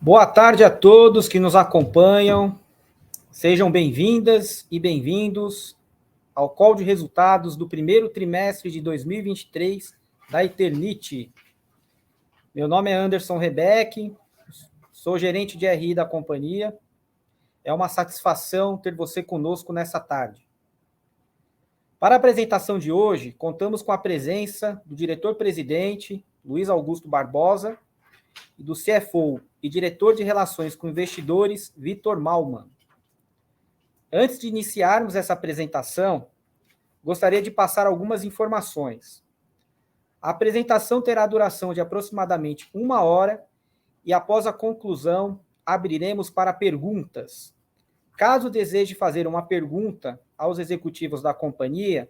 Boa tarde a todos que nos acompanham. Sejam bem-vindas e bem-vindos ao call de resultados do primeiro trimestre de 2023 da Eternit. Meu nome é Anderson Rebeck, sou gerente de RI da companhia. É uma satisfação ter você conosco nessa tarde. Para a apresentação de hoje, contamos com a presença do diretor-presidente, Luiz Augusto Barbosa, e do CFO e diretor de Relações com Investidores, Vitor Malman. Antes de iniciarmos essa apresentação, gostaria de passar algumas informações. A apresentação terá duração de aproximadamente 1 hora e, após a conclusão, abriremos para perguntas. Caso deseje fazer uma pergunta aos executivos da companhia,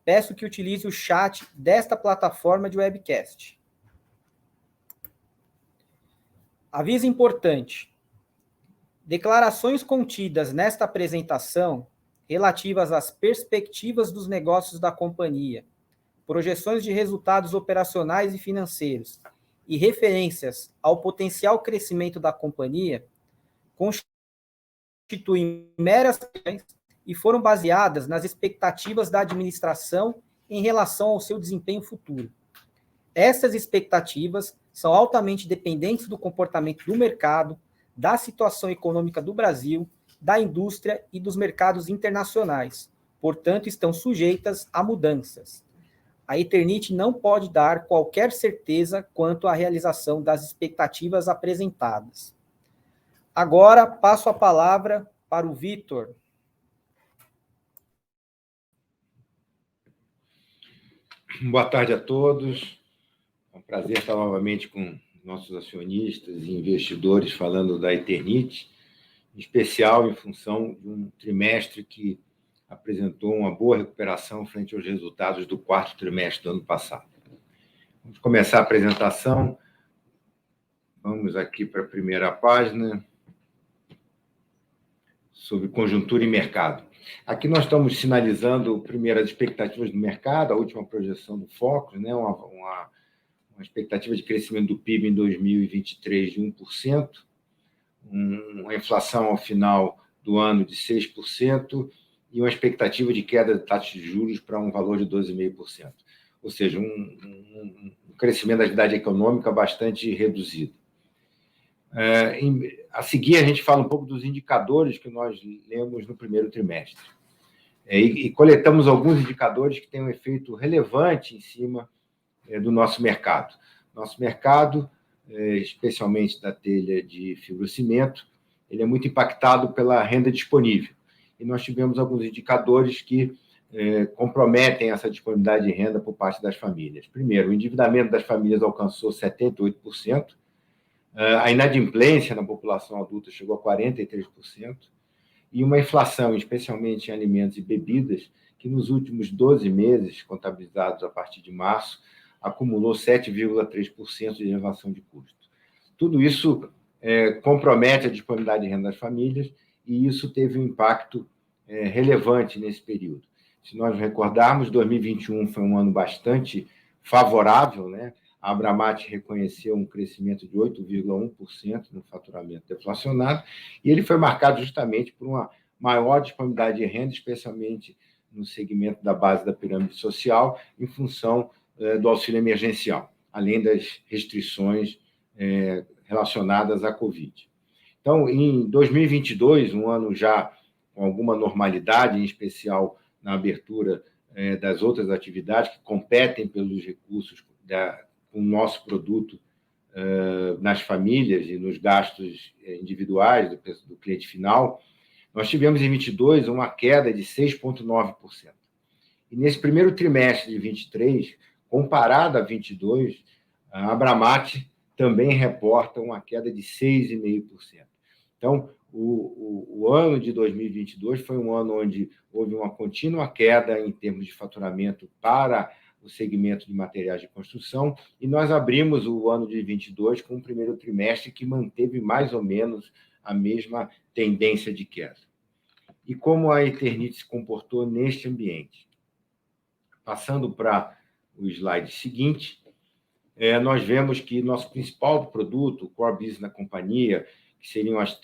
peço que utilize o chat desta plataforma de webcast. Aviso importante: declarações contidas nesta apresentação relativas às perspectivas dos negócios da companhia, projeções de resultados operacionais e financeiros e referências ao potencial crescimento da companhia constituem meras e foram baseadas nas expectativas da administração em relação ao seu desempenho futuro. Essas expectativas são altamente dependentes do comportamento do mercado, da situação econômica do Brasil, da indústria e dos mercados internacionais. Portanto, estão sujeitas a mudanças. A Eternit não pode dar qualquer certeza quanto à realização das expectativas apresentadas. Agora, passo a palavra para o Vitor. Boa tarde a todos. É um prazer estar novamente com nossos acionistas e investidores falando da Eternit, em especial em função de um trimestre que apresentou uma boa recuperação frente aos resultados do quarto trimestre do ano passado. Vamos começar a apresentação. Vamos aqui para a primeira página, sobre conjuntura e mercado. Aqui nós estamos sinalizando, primeiro, as expectativas do mercado, a última projeção do Focus, né, uma expectativa de crescimento do PIB em 2023 de 1%, uma inflação ao final do ano de 6% e uma expectativa de queda de taxa de juros para um valor de 12,5%. Ou seja, um crescimento da atividade econômica bastante reduzido. A seguir, a gente fala um pouco dos indicadores que nós lemos no primeiro trimestre. E coletamos alguns indicadores que têm um efeito relevante em cima do nosso mercado. Nosso mercado, especialmente da telha de fibrocimento, ele é muito impactado pela renda disponível. E nós tivemos alguns indicadores que comprometem essa disponibilidade de renda por parte das famílias. Primeiro, o endividamento das famílias alcançou 78%, a inadimplência na população adulta chegou a 43%, e uma inflação, especialmente em alimentos e bebidas, que nos últimos 12 meses, contabilizados a partir de março, acumulou 7,3% de elevação de custo. Tudo isso compromete a disponibilidade de renda das famílias e isso teve um impacto relevante nesse período. Se nós recordarmos, 2021 foi um ano bastante favorável, né? A Abramat reconheceu um crescimento de 8,1% no faturamento deflacionado e ele foi marcado justamente por uma maior disponibilidade de renda, especialmente no segmento da base da pirâmide social, em função do auxílio emergencial, além das restrições relacionadas à Covid. Então, em 2022, um ano já com alguma normalidade, em especial na abertura das outras atividades que competem pelos recursos com o nosso produto nas famílias e nos gastos individuais do cliente final, nós tivemos em 2022 uma queda de 6,9%. E nesse primeiro trimestre de 2023, comparado a 2022, a Abramat também reporta uma queda de 6,5%. Então, o ano de 2022 foi um ano onde houve uma contínua queda em termos de faturamento para o segmento de materiais de construção, e nós abrimos o ano de 2022 com um primeiro trimestre que manteve mais ou menos a mesma tendência de queda. E como a Eternit se comportou neste ambiente? Passando para o slide seguinte, nós vemos que nosso principal produto, o core business da companhia, que seriam as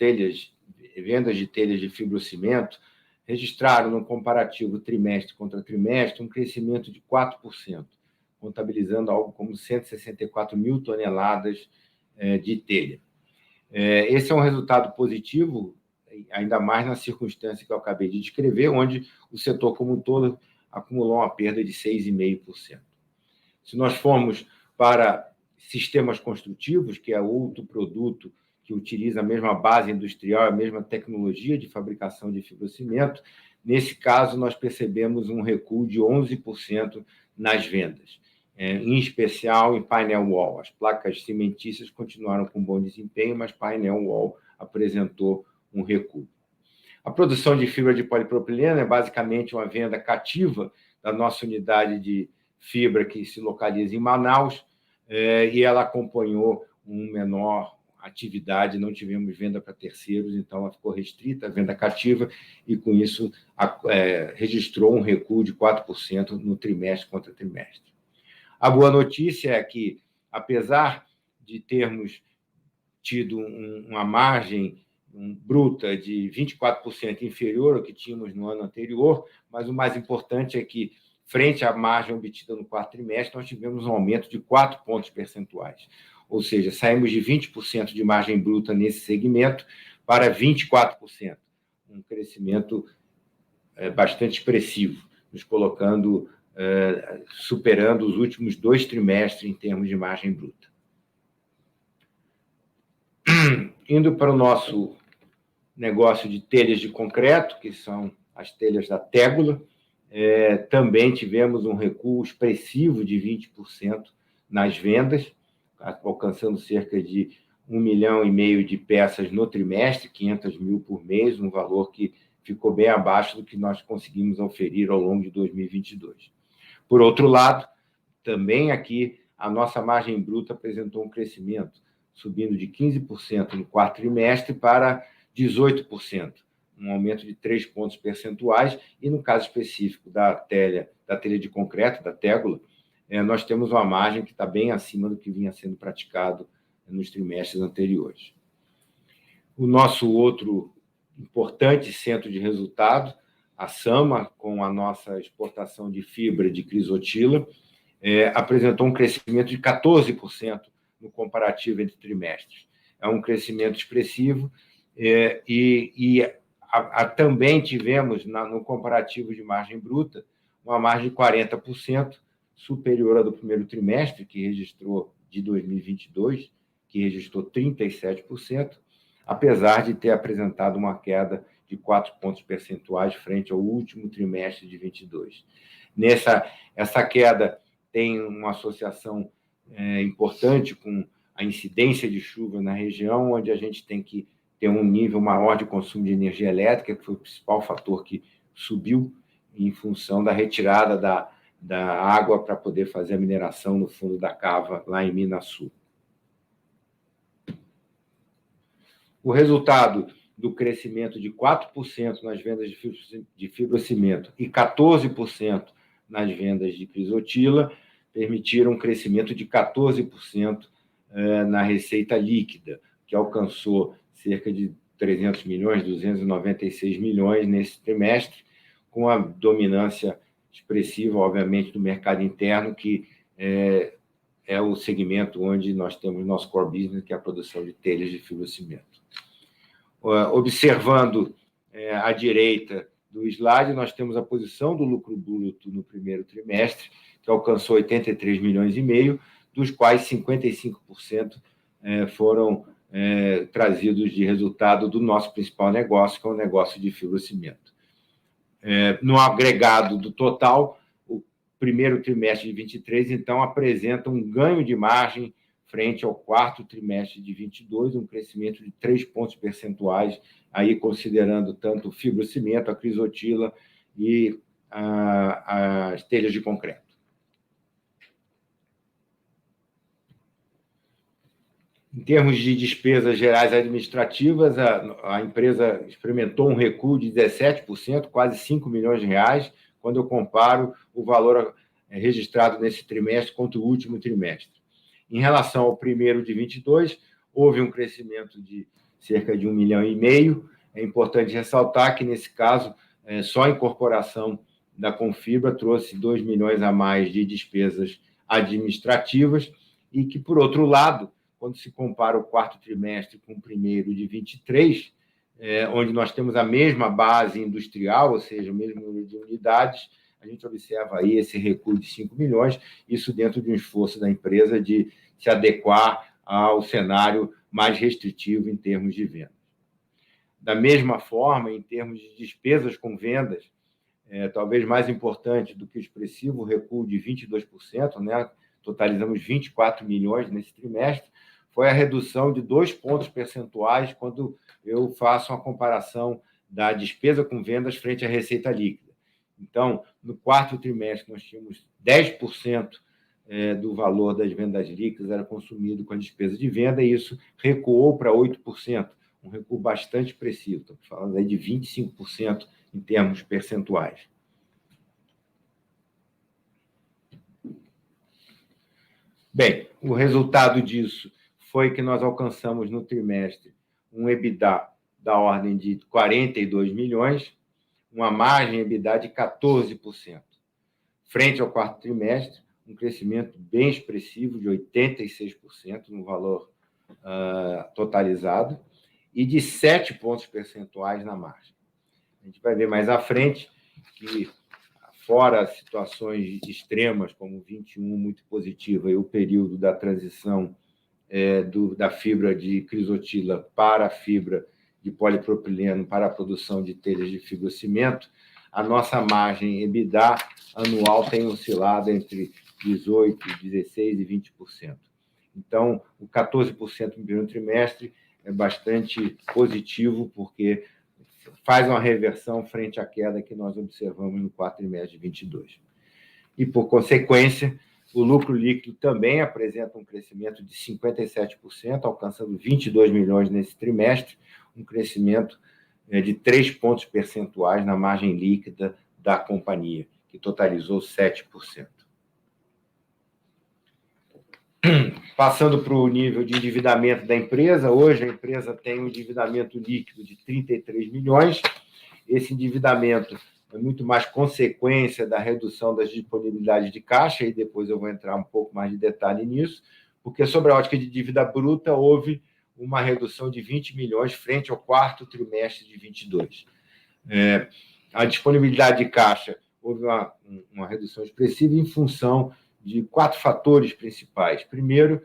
vendas de telhas de fibrocimento, registraram no comparativo trimestre contra trimestre um crescimento de 4%, contabilizando algo como 164 mil toneladas de telha. Esse é um resultado positivo, ainda mais na circunstância que eu acabei de descrever, onde o setor como um todo acumulou uma perda de 6,5%. Se nós formos para sistemas construtivos, que é outro produto que utiliza a mesma base industrial, a mesma tecnologia de fabricação de fibrocimento, nesse caso, nós percebemos um recuo de 11% nas vendas, em especial em painel wall. As placas cimentícias continuaram com bom desempenho, mas painel wall apresentou um recuo. A produção de fibra de polipropileno é basicamente uma venda cativa da nossa unidade de fibra que se localiza em Manaus, e ela acompanhou uma menor atividade, não tivemos venda para terceiros, então ela ficou restrita à venda cativa e, com isso, registrou um recuo de 4% no trimestre contra trimestre. A boa notícia é que, apesar de termos tido uma margem bruta de 24% inferior ao que tínhamos no ano anterior, mas o mais importante é que, frente à margem obtida no quarto trimestre, nós tivemos um aumento de 4 pontos percentuais. Ou seja, saímos de 20% de margem bruta nesse segmento para 24%, um crescimento bastante expressivo, nos colocando, superando os últimos 2 trimestres em termos de margem bruta. Indo para o nosso negócio de telhas de concreto, que são as telhas da Tégula, também tivemos um recuo expressivo de 20% nas vendas, alcançando cerca de 1,5 milhão de peças no trimestre, 500 mil por mês, um valor que ficou bem abaixo do que nós conseguimos oferir ao longo de 2022. Por outro lado, também aqui a nossa margem bruta apresentou um crescimento, subindo de 15% no quarto trimestre para 18%, um aumento de 3 pontos percentuais, e no caso específico da telha de concreto, da Tégula, nós temos uma margem que está bem acima do que vinha sendo praticado nos trimestres anteriores. O nosso outro importante centro de resultado, a Sama, com a nossa exportação de fibra de crisotila, apresentou um crescimento de 14% no comparativo entre trimestres. É um crescimento expressivo, também tivemos, no comparativo de margem bruta, uma margem de 40%, superior à do primeiro trimestre, que registrou, de 2022, que registrou 37%, apesar de ter apresentado uma queda de 4 pontos percentuais frente ao último trimestre de 2022. Essa queda tem uma associação importante com a incidência de chuva na região, onde a gente tem que ter um nível maior de consumo de energia elétrica, que foi o principal fator que subiu em função da retirada da água para poder fazer a mineração no fundo da cava, lá em Minasul. O resultado do crescimento de 4% nas vendas de fibrocimento e 14% nas vendas de crisotila permitiram um crescimento de 14% na receita líquida, que alcançou cerca de 300 milhões, 296 milhões nesse trimestre, com a dominância expressiva, obviamente, do mercado interno, que é o segmento onde nós temos nosso core business, que é a produção de telhas de fibrocimento. Observando à direita do slide, nós temos a posição do lucro bruto no primeiro trimestre, que alcançou 83 milhões e meio, dos quais 55% foram trazidos de resultado do nosso principal negócio, que é o negócio de fibrocimento. No agregado do total, o primeiro trimestre de 23, então, apresenta um ganho de margem frente ao quarto trimestre de 22, um crescimento de 3 pontos percentuais, aí considerando tanto o fibrocimento, a crisotila e as telhas de concreto. Em termos de despesas gerais administrativas, a empresa experimentou um recuo de 17%, quase 5 milhões de reais, quando eu comparo o valor registrado nesse trimestre contra o último trimestre. Em relação ao primeiro de 22, houve um crescimento de cerca de 1,5 milhão. É importante ressaltar que, nesse caso, só a incorporação da Confibra trouxe 2 milhões a mais de despesas administrativas e que, por outro lado, quando se compara o quarto trimestre com o primeiro de 23, onde nós temos a mesma base industrial, ou seja, o mesmo número de unidades, a gente observa aí esse recuo de 5 milhões, isso dentro de um esforço da empresa de se adequar ao cenário mais restritivo em termos de vendas. Da mesma forma, em termos de despesas com vendas, talvez mais importante do que o expressivo recuo de 22%, né? Totalizamos 24 milhões nesse trimestre, foi a redução de 2 pontos percentuais quando eu faço uma comparação da despesa com vendas frente à receita líquida. Então, no quarto trimestre, nós tínhamos 10% do valor das vendas líquidas era consumido com a despesa de venda, e isso recuou para 8%, um recuo bastante expressivo. Estamos falando aí de 25% em termos percentuais. Bem, o resultado disso foi que nós alcançamos no trimestre um EBITDA da ordem de 42 milhões, uma margem EBITDA de 14%. Frente ao quarto trimestre, um crescimento bem expressivo de 86% no valor totalizado e de 7 pontos percentuais na margem. A gente vai ver mais à frente que, fora situações extremas, como 21, muito positiva, e o período da transição da fibra de crisotila para a fibra de polipropileno para a produção de telhas de fibrocimento, a nossa margem EBITDA anual tem oscilado entre 18%, 16% e 20%. Então, o 14% no primeiro trimestre é bastante positivo, porque faz uma reversão frente à queda que nós observamos no quarto trimestre de 22. E, por consequência, o lucro líquido também apresenta um crescimento de 57%, alcançando 22 milhões nesse trimestre, um crescimento de 3 pontos percentuais na margem líquida da companhia, que totalizou 7%. Passando para o nível de endividamento da empresa, hoje a empresa tem um endividamento líquido de 33 milhões. Esse endividamento é muito mais consequência da redução das disponibilidades de caixa, e depois eu vou entrar um pouco mais de detalhe nisso, porque, sobre a ótica de dívida bruta, houve uma redução de 20 milhões frente ao quarto trimestre de 22. A disponibilidade de caixa houve uma redução expressiva em função de 4 fatores principais. Primeiro,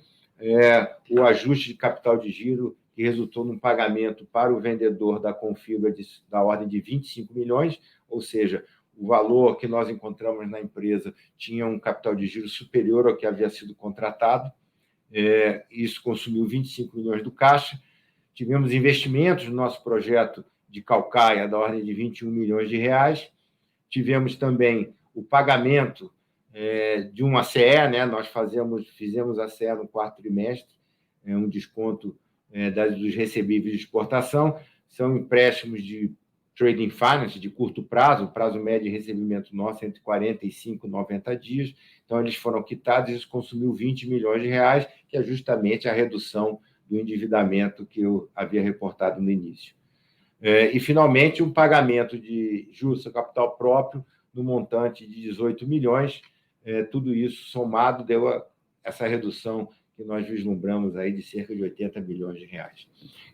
o ajuste de capital de giro, que resultou num pagamento para o vendedor da Confibra da ordem de 25 milhões, ou seja, o valor que nós encontramos na empresa tinha um capital de giro superior ao que havia sido contratado. Isso consumiu 25 milhões do caixa. Tivemos investimentos no nosso projeto de Caucaia, da ordem de 21 milhões de reais. Tivemos também o pagamento de uma CE, né? Nós fizemos a CE no quarto trimestre, um desconto dos recebíveis de exportação. São empréstimos de trading finance de curto prazo, o prazo médio de recebimento nosso é entre 45 e 90 dias. Então, eles foram quitados e isso consumiu 20 milhões de reais, que é justamente a redução do endividamento que eu havia reportado no início. E, finalmente, um pagamento de juros sobre capital próprio no montante de 18 milhões. Tudo isso somado deu essa redução que nós vislumbramos aí de cerca de 80 milhões de reais.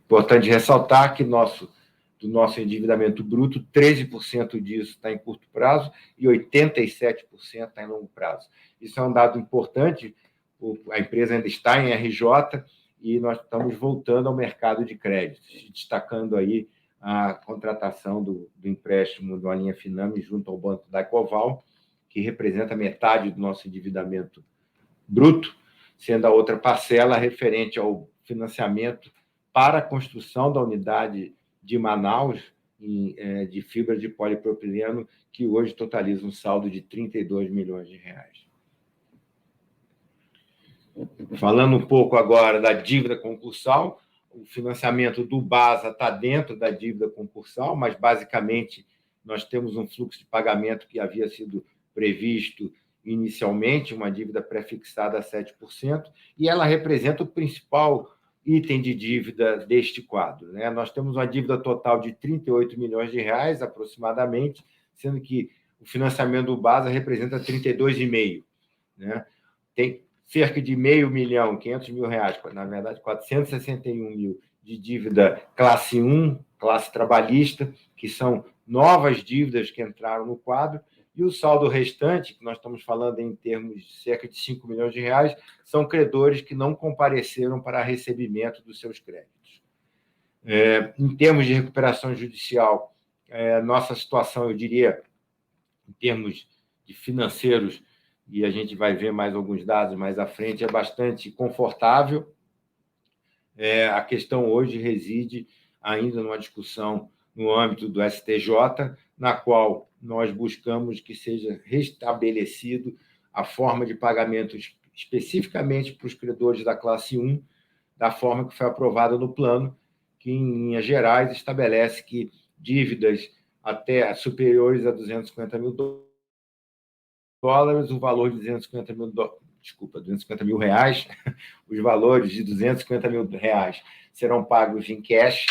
Importante ressaltar que do nosso endividamento bruto, 13% disso está em curto prazo e 87% está em longo prazo. Isso é um dado importante, a empresa ainda está em RJ e nós estamos voltando ao mercado de crédito, destacando aí a contratação do empréstimo da linha Finame junto ao Banco da Ecoval, que representa metade do nosso endividamento bruto, sendo a outra parcela referente ao financiamento para a construção da unidade de Manaus, de fibra de polipropileno, que hoje totaliza um saldo de 32 milhões de reais. Falando um pouco agora da dívida concursal, o financiamento do BASA está dentro da dívida concursal, mas, basicamente, nós temos um fluxo de pagamento que havia sido previsto inicialmente, uma dívida pré-fixada a 7%, e ela representa o principal item de dívida deste quadro, né? Nós temos uma dívida total de R$ 38 milhões, aproximadamente, sendo que o financiamento do BASA representa R$ 32,5, né? Tem cerca de R$500 milhão, R$500 mil, na verdade, 461 mil de dívida classe 1, classe trabalhista, que são novas dívidas que entraram no quadro, e o saldo restante, que nós estamos falando em termos de cerca de R$5 milhões, são credores que não compareceram para recebimento dos seus créditos. Em termos de recuperação judicial, nossa situação, eu diria, em termos de financeiros, e a gente vai ver mais alguns dados mais à frente, é bastante confortável. A questão hoje reside ainda numa discussão no âmbito do STJ, na qual nós buscamos que seja restabelecido a forma de pagamento especificamente para os credores da classe 1, da forma que foi aprovada no plano, que, em linhas gerais, estabelece que dívidas até superiores a $250 mil, o valor de R$250 mil reais, os valores de R$250 mil serão pagos em cash,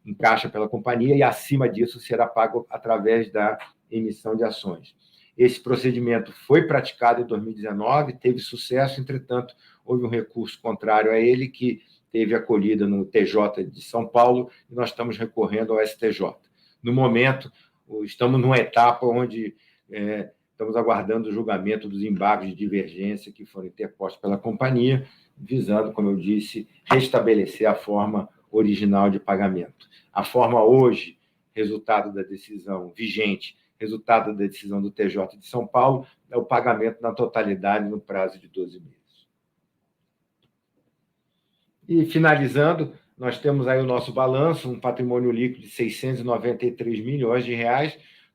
em caixa pela companhia, e acima disso será pago através da emissão de ações. Esse procedimento foi praticado em 2019, teve sucesso, entretanto, houve um recurso contrário a ele que teve acolhida no TJ de São Paulo, e nós estamos recorrendo ao STJ. No momento, estamos numa etapa onde estamos aguardando o julgamento dos embargos de divergência que foram interpostos pela companhia, visando, como eu disse, restabelecer a forma original de pagamento. A forma hoje, resultado da decisão vigente, resultado da decisão do TJ de São Paulo, é o pagamento na totalidade no prazo de 12 meses. E, finalizando, nós temos aí o nosso balanço, um patrimônio líquido de R$693 milhões,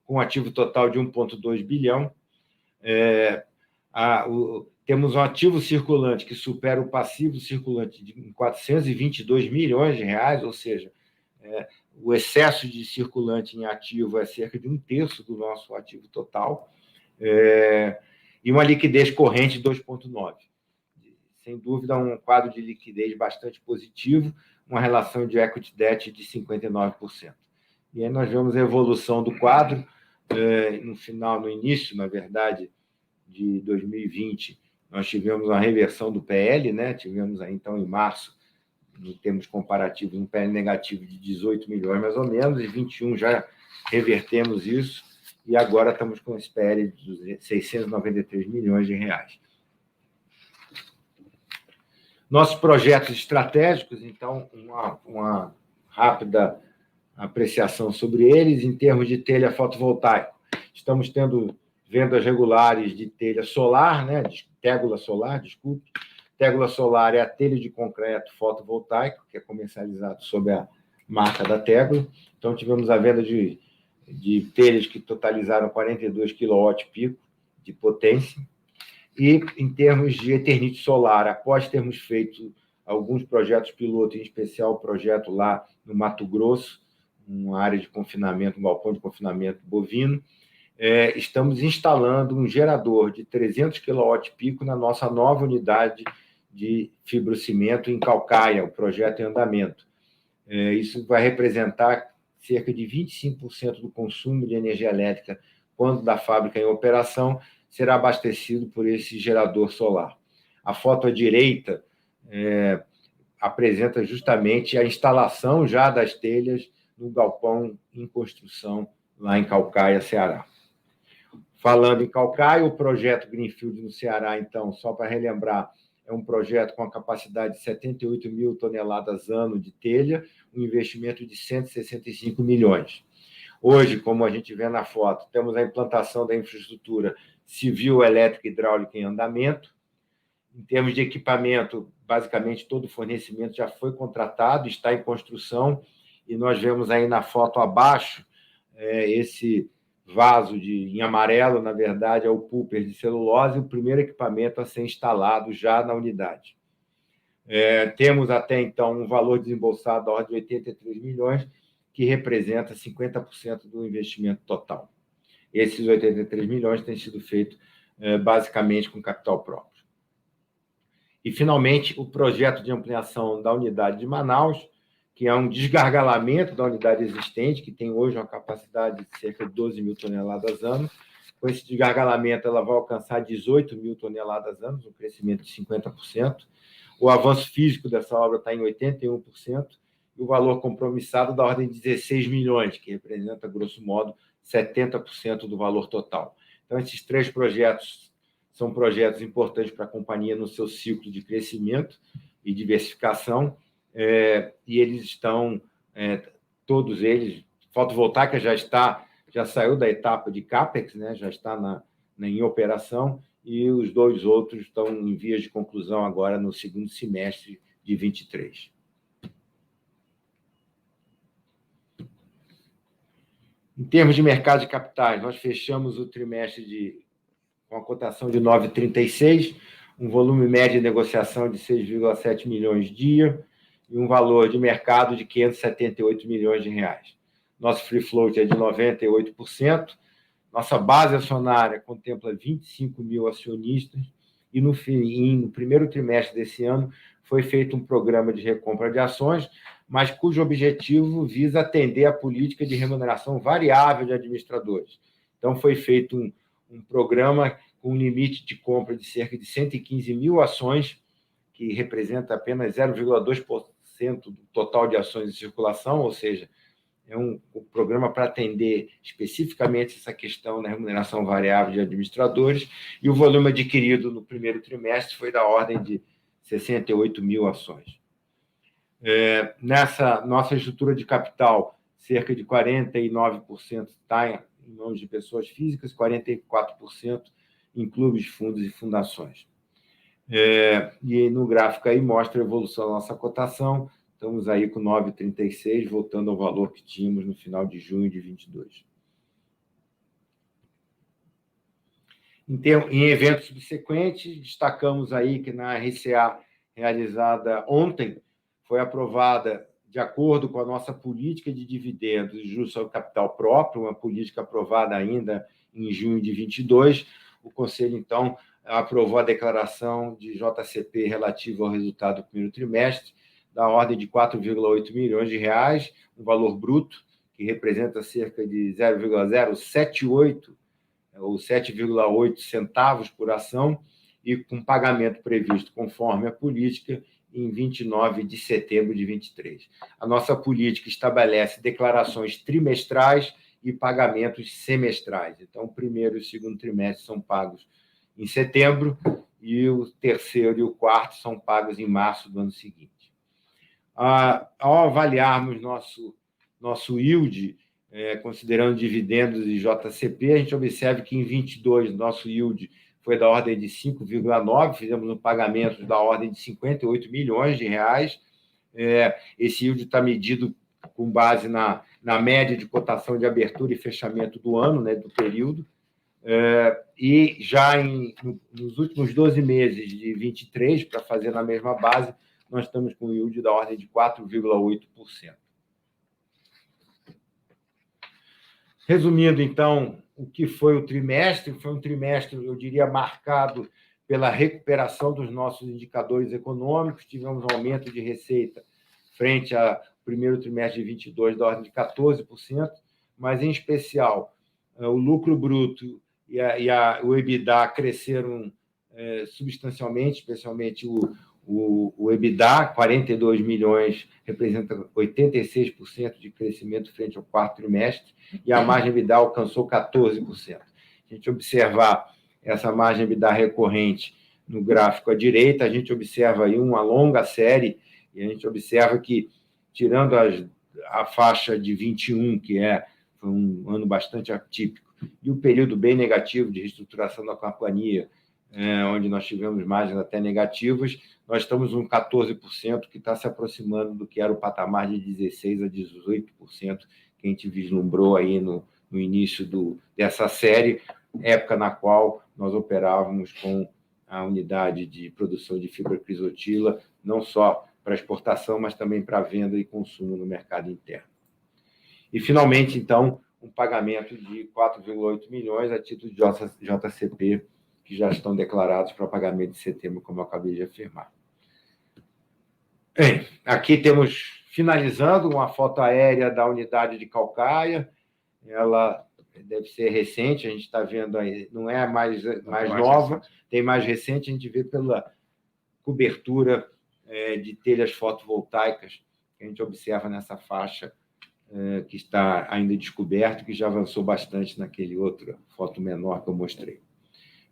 com um ativo total de 1,2 bilhão. Temos um ativo circulante que supera o passivo circulante de R$422 milhões, ou seja, o excesso de circulante em ativo é cerca de 1/3 do nosso ativo total, e uma liquidez corrente de 2,9. Sem dúvida, um quadro de liquidez bastante positivo, uma relação de equity debt de 59%. E aí nós vemos a evolução do quadro. No início, na verdade, de 2020, nós tivemos uma reversão do PL, né? Tivemos aí, então, em março, em termos comparativos, um PL negativo de 18 milhões, mais ou menos, e 21 já revertemos isso, e agora estamos com esse PL de R$693 milhões. Nossos projetos estratégicos, então, uma rápida apreciação sobre eles. Em termos de telha fotovoltaica, estamos tendo vendas regulares de telha solar, né? De tégula solar, desculpe. Tégula solar é a telha de concreto fotovoltaico, que é comercializado sob a marca da Tégula. Então, tivemos a venda de telhas que totalizaram 42 kW-pico de potência. E, em termos de Eternit solar, após termos feito alguns projetos piloto, em especial o projeto lá no Mato Grosso, uma área de confinamento, um galpão de confinamento bovino, estamos instalando um gerador de 300 kW-pico na nossa nova unidade de fibrocimento em Caucaia, o projeto em andamento. Isso vai representar cerca de 25% do consumo de energia elétrica quando da fábrica em operação, será abastecido por esse gerador solar. A foto à direita apresenta justamente a instalação já das telhas no galpão em construção lá em Caucaia, Ceará. Falando em Caucaia, o projeto Greenfield no Ceará, então, só para relembrar, é um projeto com a capacidade de 78 mil toneladas ano de telha, um investimento de 165 milhões. Hoje, como a gente vê na foto, temos a implantação da infraestrutura civil, elétrica e hidráulica em andamento. Em termos de equipamento, basicamente todo o fornecimento já foi contratado, está em construção, e nós vemos aí na foto abaixo esse vaso em amarelo, na verdade, é o pulper de celulose, o primeiro equipamento a ser instalado já na unidade. Temos até então um valor desembolsado da ordem de 83 milhões, que representa 50% do investimento total. Esses 83 milhões têm sido feitos basicamente com capital próprio. E, finalmente, o projeto de ampliação da unidade de Manaus, que é um desgargalamento da unidade existente, que tem hoje uma capacidade de cerca de 12 mil toneladas ano. Com esse desgargalamento, ela vai alcançar 18 mil toneladas ano, um crescimento de 50%. O avanço físico dessa obra está em 81%, e o valor compromissado da ordem de 16 milhões, que representa, grosso modo, 70% do valor total. Então, esses 3 projetos são projetos importantes para a companhia no seu ciclo de crescimento e diversificação, e eles estão, todos eles, fotovoltaica já saiu da etapa de CAPEX, né, já está em operação, e os 2 outros estão em vias de conclusão agora no segundo semestre de 2023. Em termos de mercado de capitais, nós fechamos o trimestre com a cotação de 9,36, um volume médio de negociação de 6,7 milhões dia e um valor de mercado de 578 milhões de reais. Nosso free float é de 98%, nossa base acionária contempla 25 mil acionistas e, no primeiro trimestre desse ano, foi feito um programa de recompra de ações, mas cujo objetivo visa atender à política de remuneração variável de administradores. Então, foi feito um programa com um limite de compra de cerca de 115 mil ações, que representa apenas 0,2% do total de ações em circulação, ou seja, é um programa para atender especificamente essa questão da remuneração variável de administradores, e o volume adquirido no primeiro trimestre foi da ordem de 68 mil ações. Nessa nossa estrutura de capital, cerca de 49% está em mãos de pessoas físicas, 44% em clubes, fundos e fundações. E no gráfico aí mostra a evolução da nossa cotação. Estamos aí com 9,36, voltando ao valor que tínhamos no final de junho de 22. Em eventos subsequentes, destacamos aí que na RCA realizada ontem, foi aprovada, de acordo com a nossa política de dividendos e juros sobre capital próprio, uma política aprovada ainda em junho de 22, o Conselho, então, aprovou a declaração de JCP relativa ao resultado do primeiro trimestre, da ordem de 4,8 milhões de reais, um valor bruto, que representa cerca de 0,078 ou 7,8 centavos por ação, e com pagamento previsto conforme a política em 29 de setembro de 23. A nossa política estabelece declarações trimestrais e pagamentos semestrais. Então, o primeiro e o segundo trimestre são pagos em setembro e o terceiro e o quarto são pagos em março do ano seguinte. Ao avaliarmos nosso yield, considerando dividendos e JCP, a gente observa que em 22 nosso yield foi da ordem de 5,9, fizemos um pagamento da ordem de 58 milhões de reais. Esse yield está medido com base na média de cotação de abertura e fechamento do ano, né, do período, e já nos últimos 12 meses de 23, para fazer na mesma base, nós estamos com um yield da ordem de 4,8%. Resumindo, então, o que foi o trimestre, foi um trimestre, eu diria, marcado pela recuperação dos nossos indicadores econômicos, tivemos um aumento de receita frente ao primeiro trimestre de 22 da ordem de 14%, mas, em especial, o lucro bruto e o EBITDA cresceram substancialmente, especialmente o EBITDA, 42 milhões, representa 86% de crescimento frente ao quarto trimestre, e a margem EBITDA alcançou 14%. Se a gente observar essa margem EBITDA recorrente no gráfico à direita, a gente observa aí uma longa série, e a gente observa que, tirando a faixa de 21, que foi um ano bastante atípico, e o período bem negativo de reestruturação da companhia, onde nós tivemos margens até negativas, nós estamos em 14%, que está se aproximando do que era o patamar de 16% a 18% que a gente vislumbrou aí no início dessa série, época na qual nós operávamos com a unidade de produção de fibra crisotila, não só para exportação, mas também para venda e consumo no mercado interno. E, finalmente, então, um pagamento de 4,8 milhões a título de JCP, que que já estão declarados para pagamento de setembro, como eu acabei de afirmar. Bem, aqui temos, finalizando, uma foto aérea da unidade de Caucaia. Ela deve ser recente, a gente está vendo aí, não é mais nova, recente. Tem mais recente, a gente vê pela cobertura de telhas fotovoltaicas que a gente observa nessa faixa que está ainda descoberto, que já avançou bastante naquele outro foto menor que eu mostrei.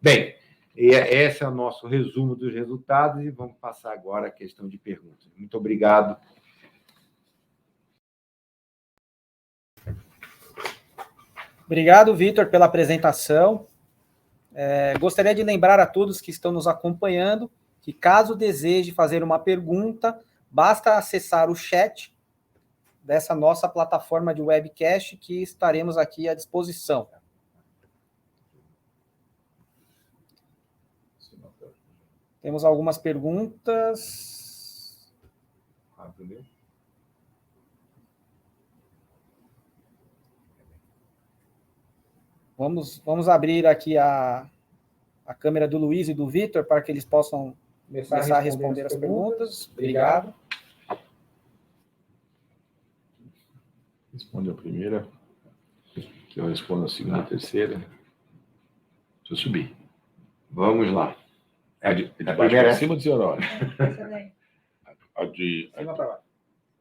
Bem, esse é o nosso resumo dos resultados e vamos passar agora à questão de perguntas. Muito obrigado. Obrigado, Vitor, pela apresentação. Gostaria de lembrar a todos que estão nos acompanhando que, caso deseje fazer uma pergunta, basta acessar o chat dessa nossa plataforma de webcast, que estaremos aqui à disposição. Temos algumas perguntas. Vamos abrir aqui a câmera do Luiz e do Vitor para que eles possam começar a responder as perguntas. Obrigado. Responde a primeira, que eu respondo a segunda e a terceira. Deixa eu subir. Vamos lá. De baixo para cima ou de cima para baixo? De cima para baixo.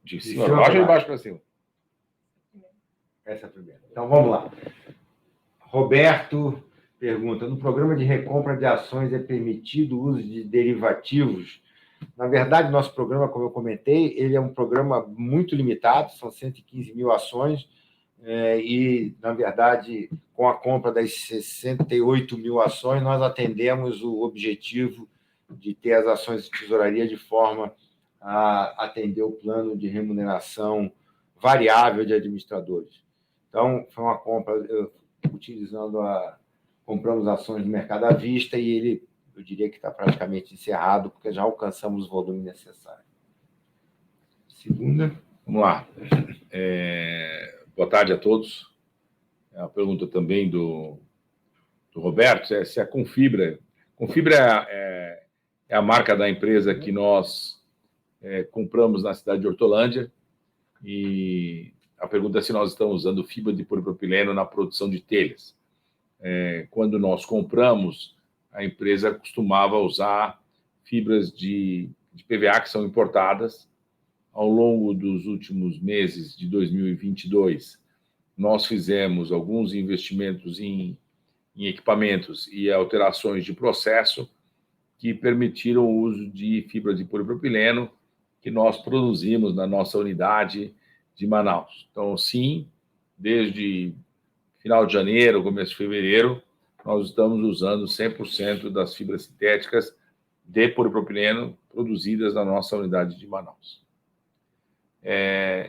De cima para baixo ou de baixo para cima? Essa é a primeira. Então, vamos lá. Roberto pergunta, no programa de recompra de ações é permitido o uso de derivativos? Na verdade, nosso programa, como eu comentei, ele é um programa muito limitado, são 115 mil ações, e, na verdade, com a compra das 68 mil ações, nós atendemos o objetivo de ter as ações de tesouraria de forma a atender o plano de remuneração variável de administradores. Então, foi uma compra, compramos ações no mercado à vista e ele, eu diria que está praticamente encerrado, porque já alcançamos o volume necessário. Segunda. Vamos lá. Boa tarde a todos. É uma pergunta também do Roberto, se a Confibra... Confibra é a marca da empresa que nós compramos na cidade de Hortolândia, e a pergunta é se nós estamos usando fibra de polipropileno na produção de telhas. Quando nós compramos, a empresa costumava usar fibras de PVA que são importadas. Ao longo dos últimos meses de 2022, nós fizemos alguns investimentos em equipamentos e alterações de processo que permitiram o uso de fibra de polipropileno que nós produzimos na nossa unidade de Manaus. Então, sim, desde final de janeiro, começo de fevereiro, nós estamos usando 100% das fibras sintéticas de polipropileno produzidas na nossa unidade de Manaus.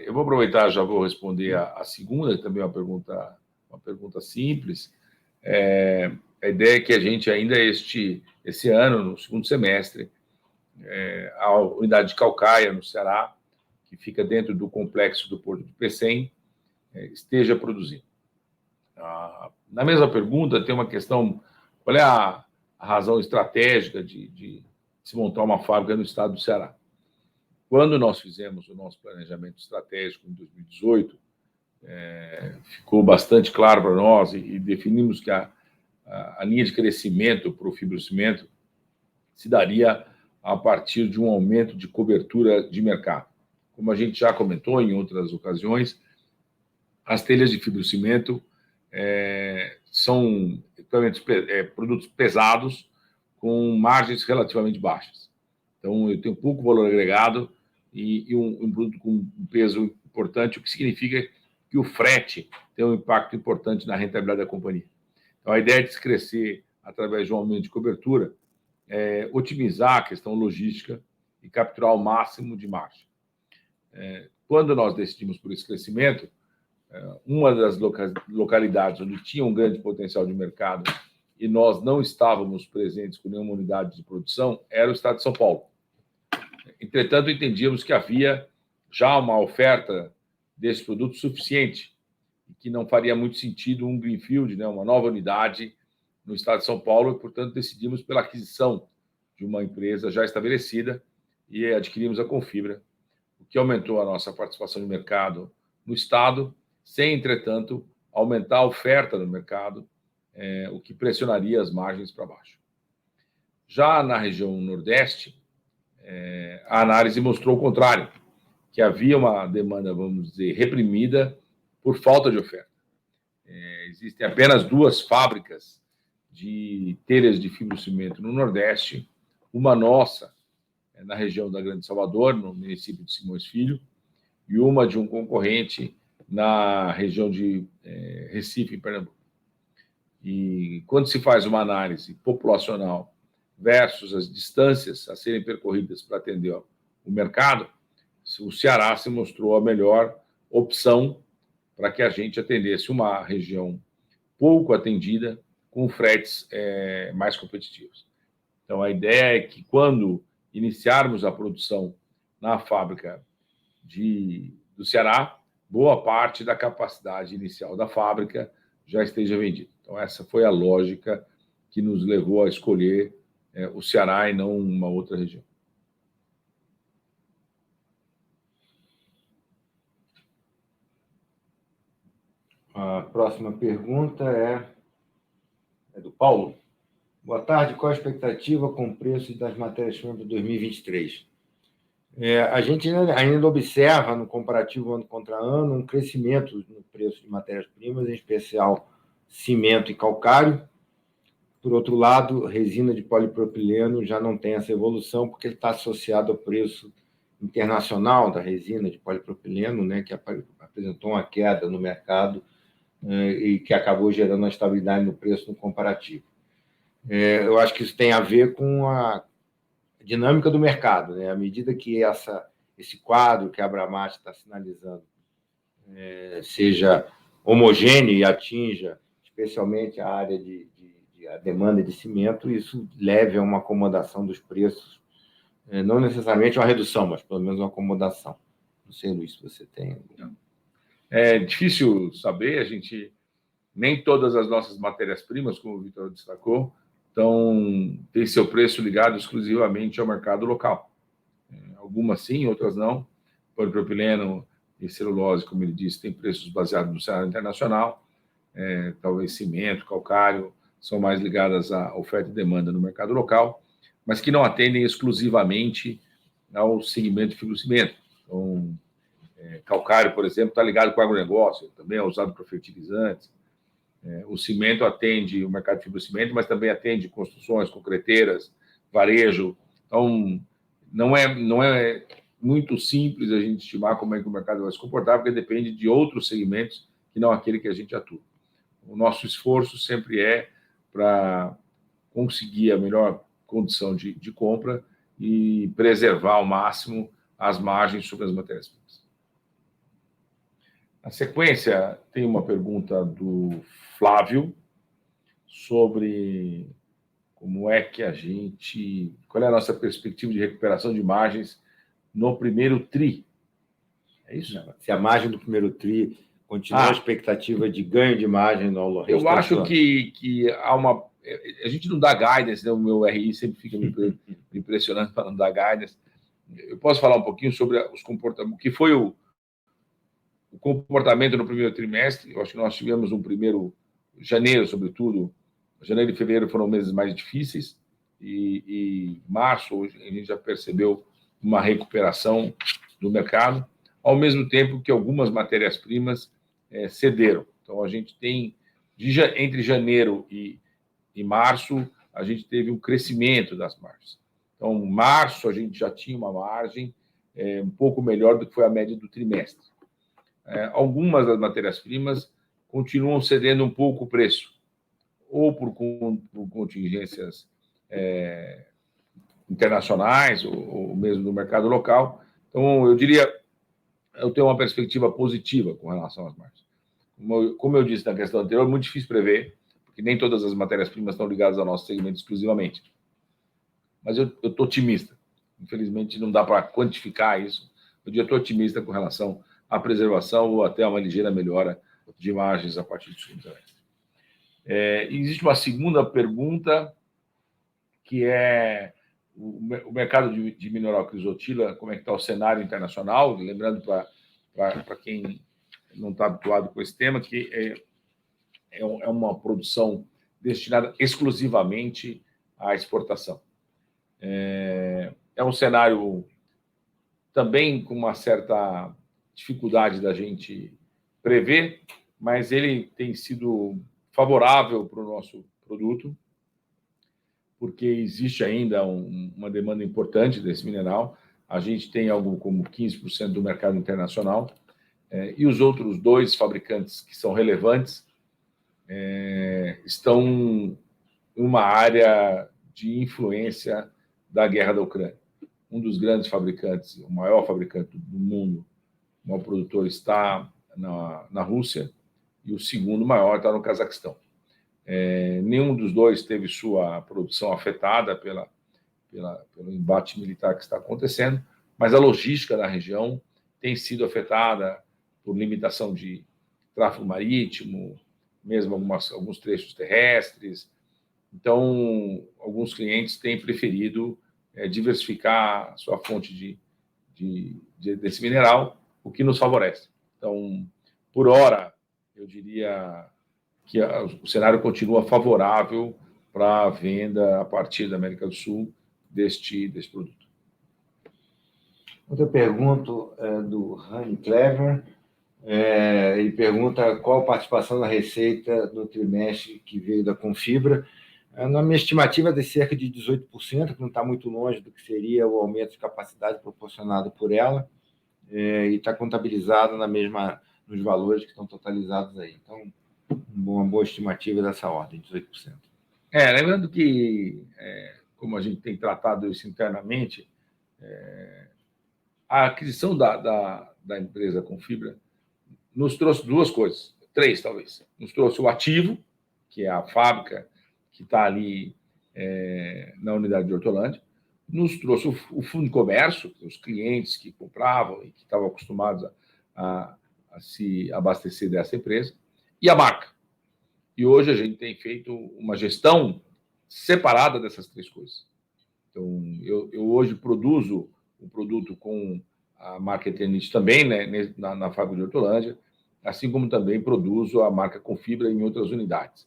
Eu vou aproveitar, já vou responder a segunda, que também é uma pergunta simples. A ideia é que a gente ainda esse ano, no segundo semestre, a unidade de Caucaia, no Ceará, que fica dentro do complexo do Porto de Pecém, esteja produzindo. Na mesma pergunta, tem uma questão: qual é a razão estratégica de se montar uma fábrica no estado do Ceará? Quando nós fizemos o nosso planejamento estratégico em 2018, ficou bastante claro para nós e definimos que a linha de crescimento para o fibrocimento se daria a partir de um aumento de cobertura de mercado. Como a gente já comentou em outras ocasiões, as telhas de fibrocimento são produtos pesados com margens relativamente baixas. Então, eu tenho pouco valor agregado e um produto com um peso importante, o que significa que o frete tem um impacto importante na rentabilidade da companhia. Então, a ideia de se crescer através de um aumento de cobertura é otimizar a questão logística e capturar o máximo de margem. Quando nós decidimos por esse crescimento, uma das localidades onde tinha um grande potencial de mercado e nós não estávamos presentes com nenhuma unidade de produção era o estado de São Paulo. Entretanto, entendíamos que havia já uma oferta desse produto suficiente e que não faria muito sentido um greenfield, uma nova unidade no estado de São Paulo e, portanto, decidimos pela aquisição de uma empresa já estabelecida e adquirimos a Confibra, o que aumentou a nossa participação de mercado no estado, sem, entretanto, aumentar a oferta no mercado, o que pressionaria as margens para baixo. Já na região Nordeste, a análise mostrou o contrário, que havia uma demanda, vamos dizer, reprimida por falta de oferta. Existem apenas 2 fábricas de telhas de fibrocimento no Nordeste, uma nossa, na região da Grande Salvador, no município de Simões Filho, e uma de um concorrente na região de Recife, em Pernambuco. E quando se faz uma análise populacional versus as distâncias a serem percorridas para atender o mercado, o Ceará se mostrou a melhor opção para que a gente atendesse uma região pouco atendida com fretes mais competitivos. Então, a ideia é que, quando iniciarmos a produção na fábrica do Ceará, boa parte da capacidade inicial da fábrica já esteja vendida. Então, essa foi a lógica que nos levou a escolher o Ceará e não uma outra região. A próxima pergunta é do Paulo. Boa tarde, qual a expectativa com o preço das matérias-primas para 2023? A gente ainda observa, no comparativo ano contra ano, um crescimento no preço de matérias-primas, em especial cimento e calcário. Por outro lado, resina de polipropileno já não tem essa evolução, porque ele está associado ao preço internacional da resina de polipropileno, né, que apresentou uma queda no mercado e que acabou gerando uma estabilidade no preço no comparativo. Eu acho que isso tem a ver com a dinâmica do mercado, né? À medida que esse quadro que a Abramat está sinalizando seja homogêneo e atinja especialmente a área a demanda de cimento, isso leve a uma acomodação dos preços, não necessariamente uma redução, mas pelo menos uma acomodação. Não sei, Luiz, se você tem. É difícil saber, nem todas as nossas matérias-primas, como o Vitor destacou, tem seu preço ligado exclusivamente ao mercado local. Algumas sim, outras não. Polipropileno e celulose, como ele disse, tem preços baseados no cenário internacional. Talvez cimento, calcário, são mais ligadas à oferta e demanda no mercado local, mas que não atendem exclusivamente ao segmento de fibrocimento. Então, calcário, por exemplo, está ligado com o agronegócio, também é usado para fertilizantes. O cimento atende o mercado de fibrocimento, mas também atende construções, concreteiras, varejo. Então, não é muito simples a gente estimar como é que o mercado vai se comportar, porque depende de outros segmentos que não aquele que a gente atua. O nosso esforço sempre é para conseguir a melhor condição de compra e preservar ao máximo as margens sobre as matérias-primas. Na sequência, tem uma pergunta do Flávio sobre como é que qual é a nossa perspectiva de recuperação de margens no primeiro TRI. É isso? Se a margem do primeiro TRI continua a expectativa de ganho de margem no Eu acho que há uma... A gente não dá guidance, né? O meu RI sempre fica me impressionando para não dar guidance. Eu posso falar um pouquinho sobre os comportamentos, o que foi o comportamento no primeiro trimestre. Eu acho que nós tivemos um primeiro janeiro, sobretudo. Janeiro e fevereiro foram meses mais difíceis e março, hoje, a gente já percebeu uma recuperação do mercado, ao mesmo tempo que algumas matérias-primas cederam. Então, a gente tem, entre janeiro e março, a gente teve um crescimento das margens. Então, em março, a gente já tinha uma margem um pouco melhor do que foi a média do trimestre. Algumas das matérias-primas continuam cedendo um pouco o preço, ou por contingências internacionais, ou mesmo no mercado local. Então, eu diria, eu tenho uma perspectiva positiva com relação às margens. Como eu disse na questão anterior, é muito difícil prever, porque nem todas as matérias-primas estão ligadas ao nosso segmento exclusivamente. Mas eu estou otimista. Infelizmente, não dá para quantificar isso. Eu estou otimista com relação à preservação ou até uma ligeira melhora de margens a partir do segundo semestre. Existe uma segunda pergunta, que é o mercado de mineral crisotila, como é que está o cenário internacional, lembrando para quem não está habituado com esse tema, que é uma produção destinada exclusivamente à exportação. É um cenário também com uma certa dificuldade da gente prever, mas ele tem sido favorável para o nosso produto, porque existe ainda uma demanda importante desse mineral. A gente tem algo como 15% do mercado internacional, e os outros 2 fabricantes que são relevantes estão em uma área de influência da guerra da Ucrânia. Um dos grandes fabricantes, o maior fabricante do mundo, o maior produtor, está na Rússia, e o segundo maior está no Cazaquistão. Nenhum dos 2 teve sua produção afetada pelo embate militar que está acontecendo, mas a logística da região tem sido afetada por limitação de tráfego marítimo, mesmo alguns trechos terrestres. Então, alguns clientes têm preferido diversificar a sua fonte desse mineral, o que nos favorece. Então, por hora, eu diria que o cenário continua favorável para a venda a partir da América do Sul deste produto. Outra pergunta é do Rani Clever. Ele pergunta qual a participação da receita no trimestre que veio da Confibra. Na minha estimativa, de cerca de 18%, que não está muito longe do que seria o aumento de capacidade proporcionado por ela, e está contabilizado nos valores que estão totalizados aí. Então, uma boa estimativa dessa ordem, 18%. Lembrando que, como a gente tem tratado isso internamente, a aquisição da empresa Confibra nos trouxe 2 coisas, 3 talvez. Nos trouxe o ativo, que é a fábrica que está ali na unidade de Hortolândia, nos trouxe o fundo de comércio, os clientes que compravam e que estavam acostumados a se abastecer dessa empresa, e a marca. E hoje a gente tem feito uma gestão separada dessas 3 coisas. Então, eu hoje produzo um produto com a marca Eternit também, né, na fábrica de Hortolândia, assim como também produzo a marca Confibra em outras unidades.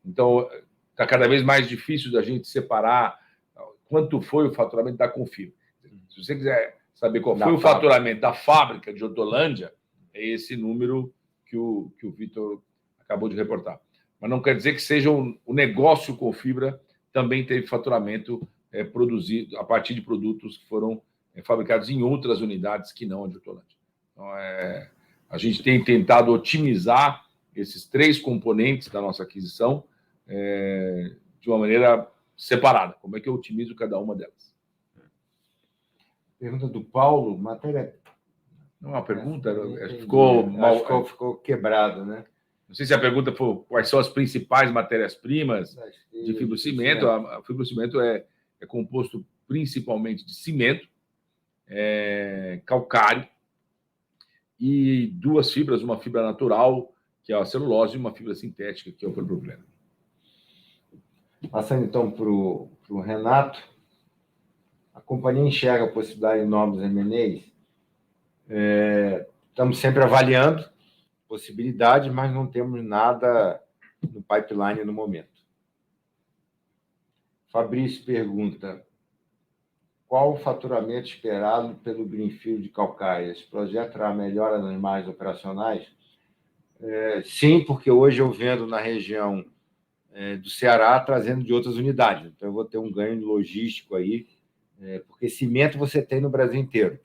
Então, está cada vez mais difícil da gente separar quanto foi o faturamento da Confibra. Se você quiser saber qual foi o faturamento da fábrica de Hortolândia, é esse número que o Vitor acabou de reportar. Mas não quer dizer que seja o negócio Confibra também teve faturamento produzido a partir de produtos que foram fabricados em outras unidades que não a de Hortolândia. Então, a gente tem tentado otimizar esses 3 componentes da nossa aquisição de uma maneira separada. Como é que eu otimizo cada uma delas? Pergunta do Paulo, matéria... Não é uma pergunta, acho que ficou mal... Ficou quebrado, né? Não sei se a pergunta foi quais são as principais matérias-primas de fibrocimento. A fibrocimento é composto principalmente de cimento, calcário e 2 fibras, uma fibra natural, que é a celulose, e uma fibra sintética, que é o polipropileno. Passando então para o Renato, a companhia enxerga a possibilidade de novos M&As. Estamos sempre avaliando possibilidades, mas não temos nada no pipeline no momento. Fabrício pergunta: qual o faturamento esperado pelo Greenfield de Caucaia? Esse projeto terá melhora nas margens operacionais? Sim, porque hoje eu vendo na região do Ceará, trazendo de outras unidades. Então, eu vou ter um ganho logístico aí, porque cimento você tem no Brasil inteiro.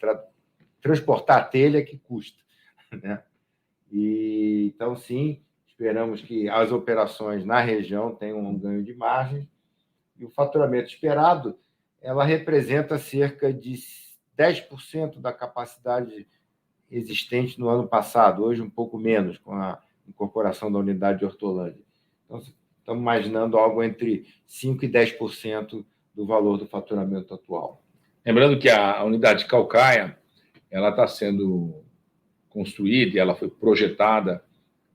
Transportar a telha que custa, né? Então, sim, esperamos que as operações na região tenham um ganho de margem. E o faturamento esperado, ela representa cerca de 10% da capacidade existente no ano passado, hoje um pouco menos, com a incorporação da unidade de Hortolândia. Então, estamos imaginando algo entre 5% e 10% do valor do faturamento atual. Lembrando que a unidade de Caucaia ela está sendo construída e ela foi projetada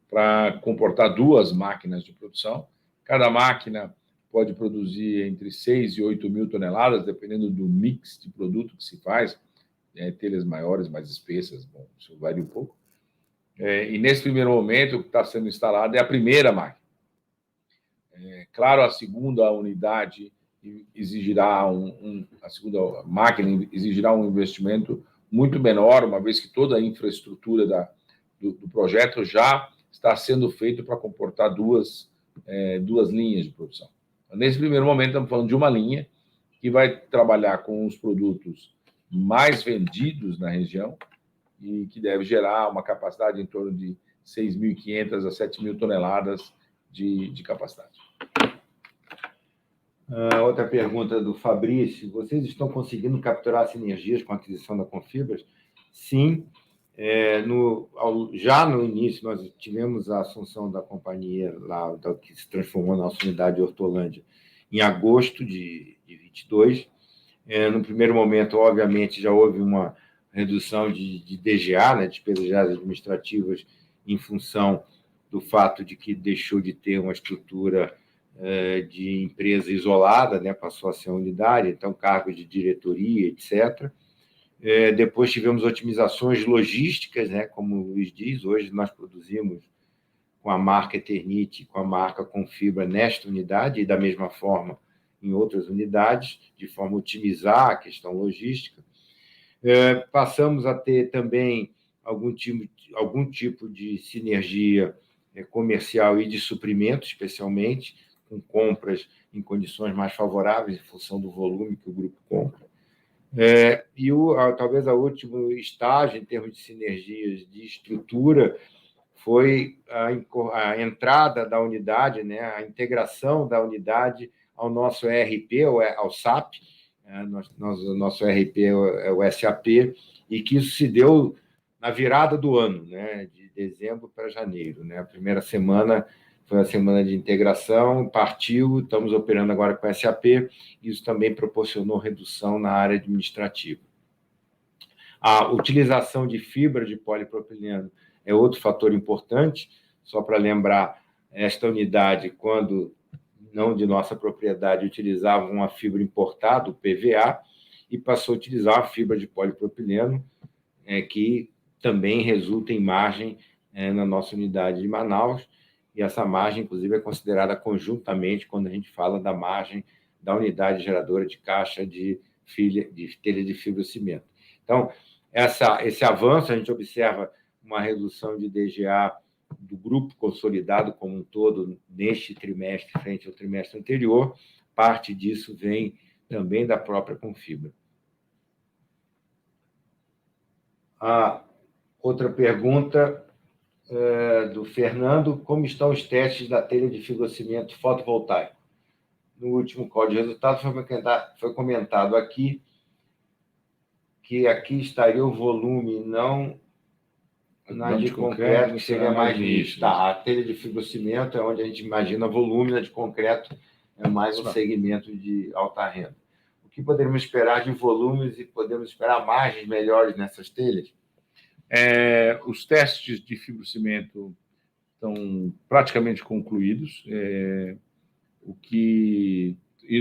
para comportar 2 máquinas de produção. Cada máquina pode produzir entre 6 e 8 mil toneladas, dependendo do mix de produto que se faz, telhas maiores, mais espessas, bom, isso varia um pouco. E nesse primeiro momento, o que está sendo instalado é a primeira máquina. Claro, a segunda unidade exigirá a segunda máquina exigirá um investimento muito menor, uma vez que toda a infraestrutura do projeto já está sendo feita para comportar duas linhas de produção. Nesse primeiro momento, estamos falando de uma linha que vai trabalhar com os produtos mais vendidos na região e que deve gerar uma capacidade em torno de 6.500 a 7.000 toneladas de capacidade. Outra pergunta do Fabrício. Vocês estão conseguindo capturar sinergias com a aquisição da Confibras? Sim. Já no início, nós tivemos a assunção da companhia, lá, que se transformou na nossa unidade de Hortolândia, em agosto de 22. No primeiro momento, obviamente, já houve uma redução de DGA, né, despesas administrativas, em função do fato de que deixou de ter uma estrutura de empresa isolada, né, passou a ser unitária, então cargos de diretoria, etc. Depois tivemos otimizações logísticas, né, como o Luiz diz, hoje nós produzimos com a marca Eternit, com a marca Confibra nesta unidade, e da mesma forma em outras unidades, de forma a otimizar a questão logística. Passamos a ter também algum tipo de sinergia comercial e de suprimento, especialmente, com compras em condições mais favoráveis, em função do volume que o grupo compra. Talvez o último estágio, em termos de sinergias de estrutura, foi a entrada da unidade, né, a integração da unidade ao nosso ERP, ao SAP. Nosso ERP é o SAP, e que isso se deu na virada do ano, né, de dezembro para janeiro. Né? A primeira semana foi a semana de integração, partiu, estamos operando agora com o SAP, e isso também proporcionou redução na área administrativa. A utilização de fibra de polipropileno é outro fator importante, só para lembrar, esta unidade, quando não de nossa propriedade, utilizava uma fibra importada, o PVA, e passou a utilizar a fibra de polipropileno, que também resulta em margem na nossa unidade de Manaus, e essa margem, inclusive, é considerada conjuntamente quando a gente fala da margem da unidade geradora de caixa de telha de fibrocimento. Então, esse avanço, a gente observa uma redução de DGA do grupo consolidado como um todo neste trimestre frente ao trimestre anterior. Parte disso vem também da própria Confibra. A outra pergunta do Fernando: como estão os testes da telha de fibrocimento fotovoltaico? No último call de resultados foi comentado aqui que aqui estaria o volume, não na de concreto, que seria mais nicho. Tá, a telha de fibrocimento é onde a gente imagina volume, na de concreto é mais um segmento de alta renda. O que poderíamos esperar de volumes e podemos esperar margens melhores nessas telhas? Os testes de fibrocimento estão praticamente concluídos, o que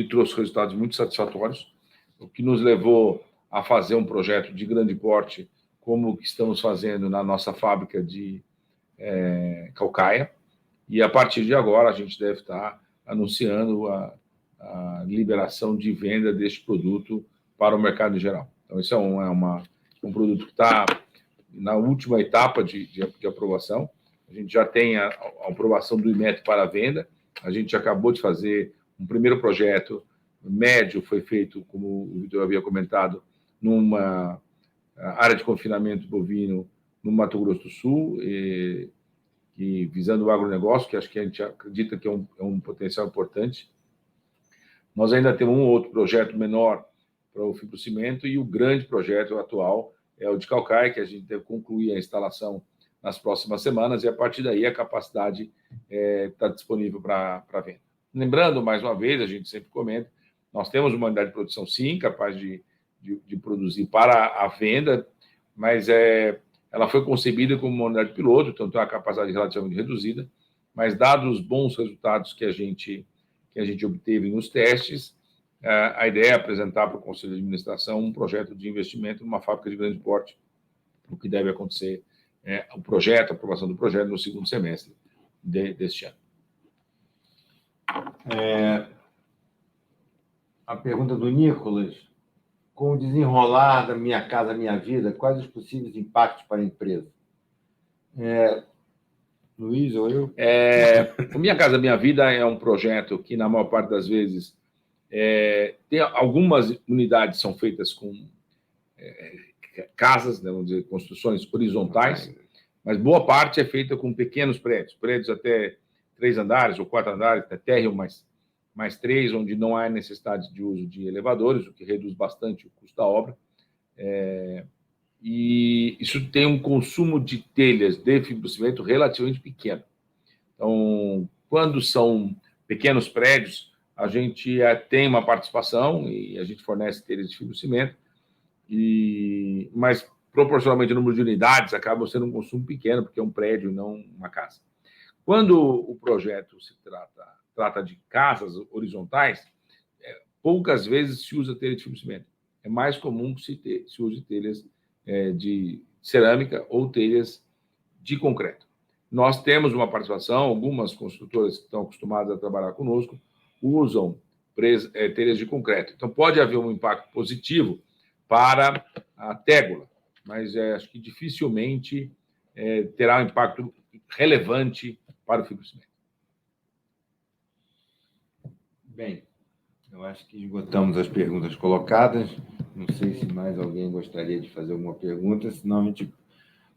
trouxe resultados muito satisfatórios, o que nos levou a fazer um projeto de grande porte, como o que estamos fazendo na nossa fábrica de Caucaia, e a partir de agora a gente deve estar anunciando a liberação de venda deste produto para o mercado em geral. Então, esse é um produto que está na última etapa de aprovação. A gente já tem a aprovação do IMET para a venda, a gente acabou de fazer um primeiro projeto médio, foi feito, como o Vitor havia comentado, numa área de confinamento bovino no Mato Grosso do Sul, e visando o agronegócio, que acho que a gente acredita que é um potencial importante. Nós ainda temos um outro projeto menor para o fibrocimento, e o grande projeto atual é o de Caucaia, que a gente deve concluir a instalação nas próximas semanas, e a partir daí a capacidade está disponível para venda. Lembrando, mais uma vez, a gente sempre comenta, nós temos uma unidade de produção, sim, capaz de produzir para a venda, mas ela foi concebida como uma unidade piloto, então tem uma capacidade relativamente reduzida, mas dados os bons resultados que a gente obteve nos testes, a ideia é apresentar para o Conselho de Administração um projeto de investimento numa fábrica de grande porte, o que deve acontecer, a aprovação do projeto no segundo semestre deste ano. A pergunta do Nicolas: com o desenrolar da Minha Casa Minha Vida, quais os possíveis impactos para a empresa? Luiz ou eu? O Minha Casa Minha Vida é um projeto que, na maior parte das vezes, tem algumas unidades são feitas com casas, né, vamos dizer, construções horizontais, mas boa parte é feita com pequenos prédios até 3 andares ou 4 andares, até térreo mais 3, onde não há necessidade de uso de elevadores, o que reduz bastante o custo da obra. E isso tem um consumo de telhas de fibrocimento relativamente pequeno. Então, quando são pequenos prédios, a gente tem uma participação e a gente fornece telhas de fibrocimento, mas proporcionalmente o número de unidades acaba sendo um consumo pequeno, porque é um prédio e não uma casa. Quando o projeto se trata de casas horizontais, poucas vezes se usa telha de fibrocimento. É mais comum que se use telhas de cerâmica ou telhas de concreto. Nós temos uma participação, algumas construtoras que estão acostumadas a trabalhar conosco usam telhas de concreto. Então, pode haver um impacto positivo para a tégula, mas acho que dificilmente terá um impacto relevante para o fibrocimento. Bem, eu acho que esgotamos as perguntas colocadas. Não sei se mais alguém gostaria de fazer alguma pergunta, senão a gente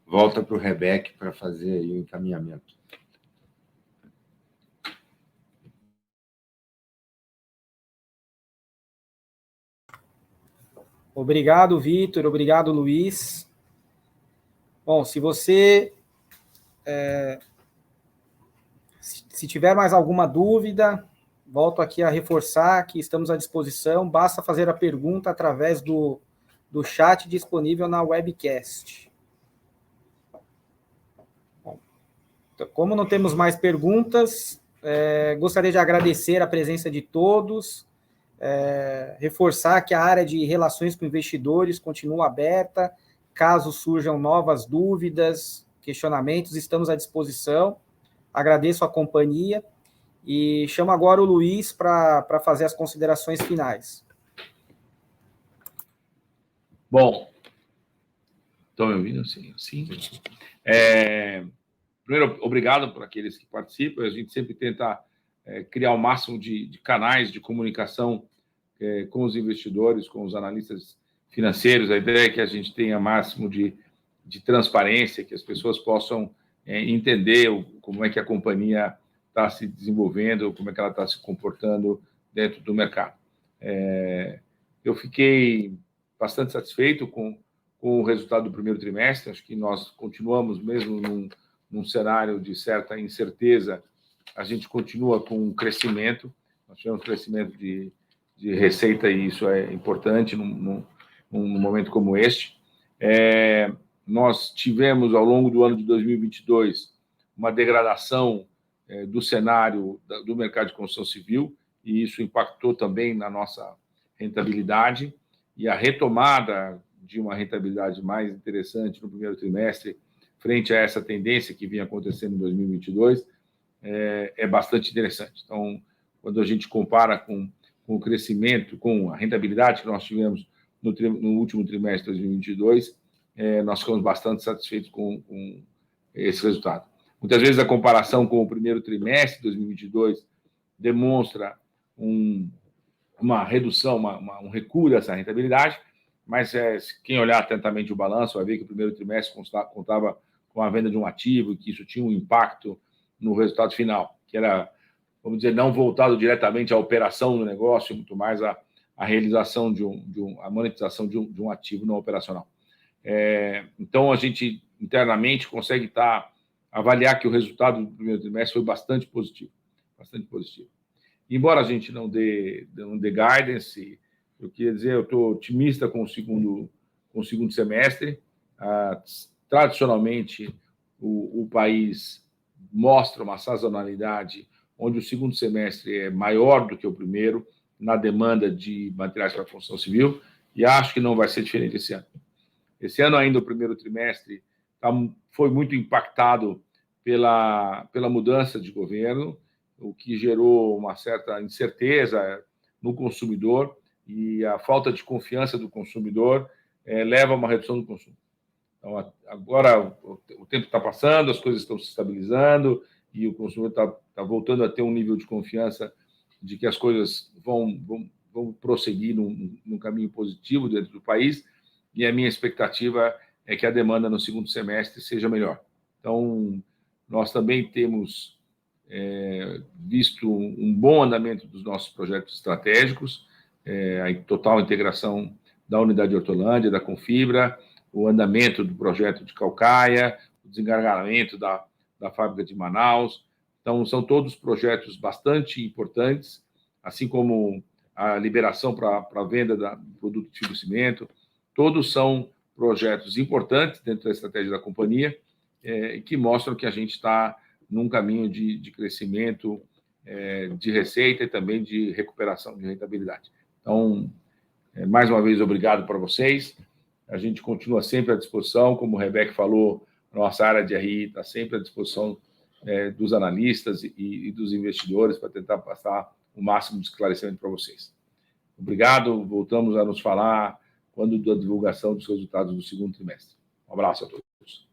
volta para o Rebeca para fazer aí o encaminhamento. Obrigado, Vitor. Obrigado, Luiz. Bom, se você se tiver mais alguma dúvida, volto aqui a reforçar que estamos à disposição. Basta fazer a pergunta através do chat disponível na webcast. Bom, então, como não temos mais perguntas, gostaria de agradecer a presença de todos, reforçar que a área de relações com investidores continua aberta. Caso surjam novas dúvidas, questionamentos, estamos à disposição. Agradeço a companhia e chamo agora o Luiz para fazer as considerações finais. Bom, estão me ouvindo? Sim. Primeiro, obrigado por aqueles que participam. A gente sempre tenta criar o máximo de canais de comunicação com os investidores, com os analistas financeiros. A ideia é que a gente tenha máximo de transparência, que as pessoas possam entender como é que a companhia está se desenvolvendo, como é que ela está se comportando dentro do mercado. Eu fiquei bastante satisfeito com o resultado do primeiro trimestre. Acho que nós continuamos, mesmo num cenário de certa incerteza, a gente continua com um crescimento. Nós tivemos um crescimento de receita e isso é importante num momento como este. Nós tivemos, ao longo do ano de 2022, uma degradação do cenário do mercado de construção civil, e isso impactou também na nossa rentabilidade, e a retomada de uma rentabilidade mais interessante no primeiro trimestre, frente a essa tendência que vinha acontecendo em 2022, é bastante interessante. Então, quando a gente compara com o crescimento, com a rentabilidade que nós tivemos no último trimestre de 2022, nós ficamos bastante satisfeitos com esse resultado. Muitas vezes a comparação com o primeiro trimestre de 2022 demonstra uma redução, um recuo dessa rentabilidade, mas quem olhar atentamente o balanço vai ver que o primeiro trimestre contava com a venda de um ativo e que isso tinha um impacto no resultado final, que era, vamos dizer, não voltado diretamente à operação do negócio, muito mais à realização a monetização de um ativo não operacional. Então, a gente internamente consegue avaliar que o resultado do primeiro trimestre foi bastante positivo. Embora a gente não dê guidance, eu queria dizer, eu estou otimista com o segundo semestre. Tradicionalmente, o país mostra uma sazonalidade onde o segundo semestre é maior do que o primeiro na demanda de materiais para a construção civil, e acho que não vai ser diferente esse ano. Esse ano ainda, o primeiro trimestre, foi muito impactado pela mudança de governo, o que gerou uma certa incerteza no consumidor, e a falta de confiança do consumidor leva a uma redução do consumo. Então, agora o tempo está passando, as coisas estão se estabilizando e o consumidor está voltando a ter um nível de confiança de que as coisas vão prosseguir num caminho positivo dentro do país, e a minha expectativa é que a demanda no segundo semestre seja melhor. Então, nós também temos visto um bom andamento dos nossos projetos estratégicos, a total integração da unidade de Hortolândia, da Confibra, o andamento do projeto de Caucaia, o desengargamento da fábrica de Manaus. Então, são todos projetos bastante importantes, assim como a liberação para a venda do produto de fibrocimento. Todos são projetos importantes dentro da estratégia da companhia, que mostram que a gente está num caminho de crescimento de receita e também de recuperação de rentabilidade. Então, mais uma vez, obrigado para vocês. A gente continua sempre à disposição, como o Rebeca falou, nossa área de RI está sempre à disposição dos analistas e dos investidores para tentar passar o máximo de esclarecimento para vocês. Obrigado, voltamos a nos falar quando da divulgação dos resultados do segundo trimestre. Um abraço a todos.